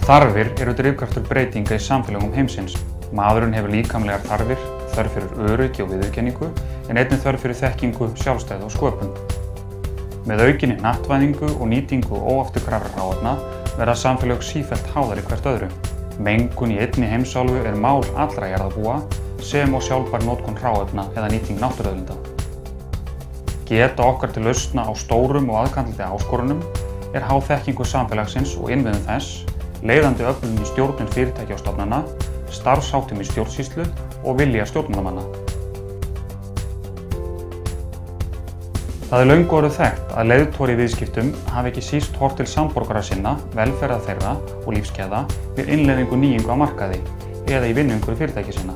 Þarfir eru drifkraftur breytinga í samfélögum heimsins. Maðurinn hefur líkamlegar þarfir, þörf fyrir öryggi og viðurkenningu, en einnig þörf fyrir þekkingu, sjálfstæði og sköpun. Með aukinni hnattvæðingu og nýtingu óafturkræfra hráefna verða samfélög sífellt háðari hvert öðru. Mengun í einni heimsálfu er mál allra jarðarbúa, sem og sjálfbær notkun hráefna eða nýting náttúruauðlinda. Geta okkar til lausna á stórum og aðkallandi áskorunum er háð þekkingu samfélagsins og innviðum þess, leiðandi öflum í stjórnun fyrirtækja og stofnana, starfsháttum í stjórnsýslu og vilja stjórnmálamanna. Það er löngu orðið þekkt að leiðtogar í viðskiptum hafi ekki síst horft til samborgara sinna, velferðar þeirra og lífsgæða við innleiðingu nýjungu á markaði eða í vinnuumhverfi fyrirtækja sinna.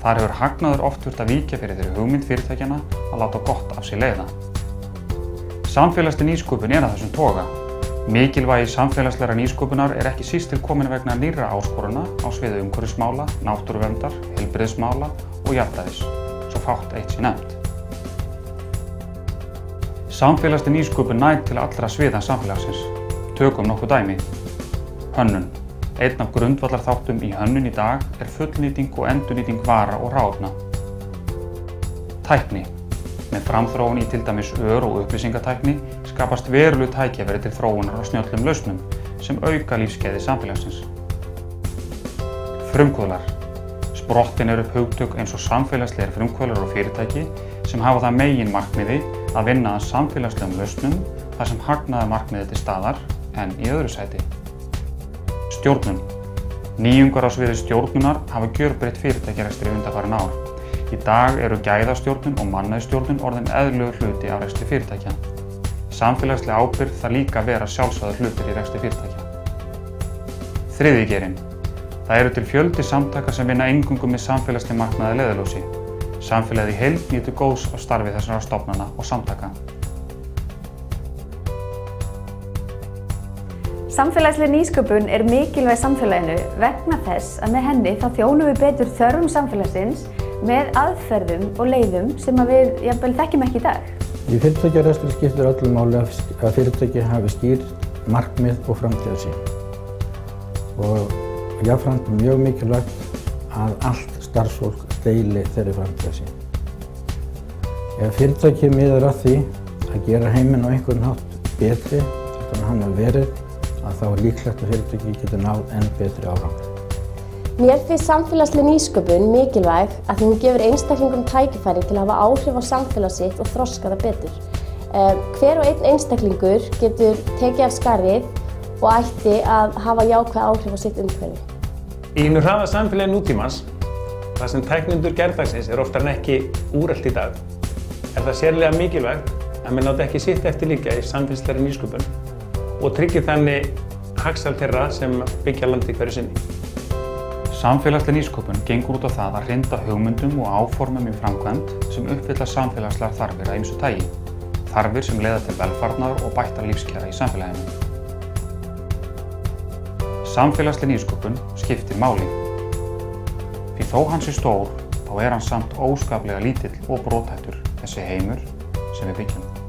Þar hefur hagnaður oft þurft að víkja fyrir þeirri hugmynd fyrirtækjanna að láta gott af sér leiða. Samfélagsleg nýsköpun er af þessum toga. Mikilvægi samfélagslegrar nýsköpunar er ekki síst til komin vegna nýrra áskorana á sviði umhverfismála, náttúruverndar, heilbrigðismála og jafnræðis, svo fátt eitt sé nefnt. Samfélagsleg nýsköpun nær til allra sviða samfélagsins. Tökum nokkuð dæmi. Hönnun. Einn af grundvallarþáttum í hönnun í dag er fullnýting og endurnýting vara og hráefna. Tækni. Með framþróun í til dæmis ör- og upplýsingatækni skapast veruleg tækifæri til þróunar á snjöllum lausnum sem auka lífsgæði samfélagsins. Frumkvöðlar. Sprottin eru upp hugtök eins og samfélagslegir frumkvöðlar og fyrirtæki sem hafa það meginmarkmiði að vinna að samfélagslegum lausnum þar sem hagnaðarmarkmiðið til staðar en í öðru sæti. Stjórnun. Nýjungar á sviði stjórnunar hafa gjörbreytt fyrirtækjarekstri undanfarin ár. Í dag eru gæðastjórnun og mannauðsstjórnun orðin eðlilegur hluti af rekstri fyrirtækja. Samfélagsleg ábyrgð þarf líka að vera sjálfsagður hlutur í rekstri fyrirtækja. Þriðji geirinn. Það eru til fjöldi samtaka sem vinna eingöngu með samfélagsleg markmið að leiðarljósi. Samfélagið í heild nýtur góðs af starfi þessara stofnana og samtaka. Samfélagsleg nýsköpun er mikilvæg samfélaginu vegna þess að með henni þá þjónum við betur þörfum samfélagsins með aðferðum og leiðum sem við jafnvel þekkjum ekki í dag. Í fyrirtækjarekstri skiptir öllu máli að fyrirtæki hafi skýr markmið og framtíðarsýn. Og jafnframt mjög mikilvægt að allt starfsfólk deili þeirri framtíðarsýn. Ef fyrirtæki miðar að því að gera heiminn á einhvern hátt betri en hann hefur verið, að þá er líklegt að fyrirtæki getur náð enn betri árangur. Mér finnst samfélagsleg nýsköpun mikilvæg að því hún gefur einstaklingum tækifæri til að hafa áhrif á samfélag sitt og þroska það betur. Hver og einn einstaklingur getur tekið af skarið og ætti að hafa jákvæð áhrif á sitt umhverfi. Í hinu hraða samfélagi nútímans, þar sem tæknindur gerðdagsins er oftar en ekki úrelt í dag, er það sérlega mikilvægt að menn láti ekki sitt eftir líka í samfélagslegri nýsköpun og tryggir þannig hagsæld þeirra sem byggja landi hverju sinni. Samfélagsleg nýsköpun gengur út á það að hrinda hugmyndum og áformum í framkvæmd sem uppfylla samfélagslegar þarfir af ýmsu tagi. Þarfir sem leiða til velfarnaðar og bættra lífskjara í samfélaginu. Samfélagsleg nýsköpun skiptir máli. Því þó hann sé stór, þá er hann samt óskaplega lítill og brothættur þessi heimur sem við byggjum.